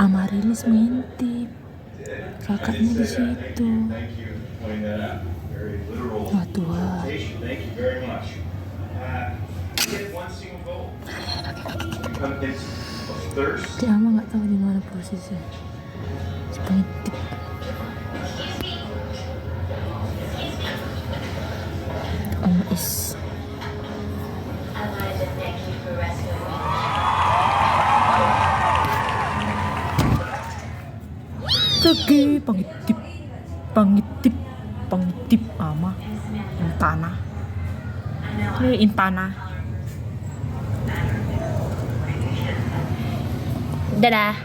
Amarilis ngintip. Kakaknya di situ. Wah Tuhan. Si Ama nggak tahu di mana posisinya. Si pengintip. Om Is. Kaki pengintip Ama Intana. Intana. Dadah.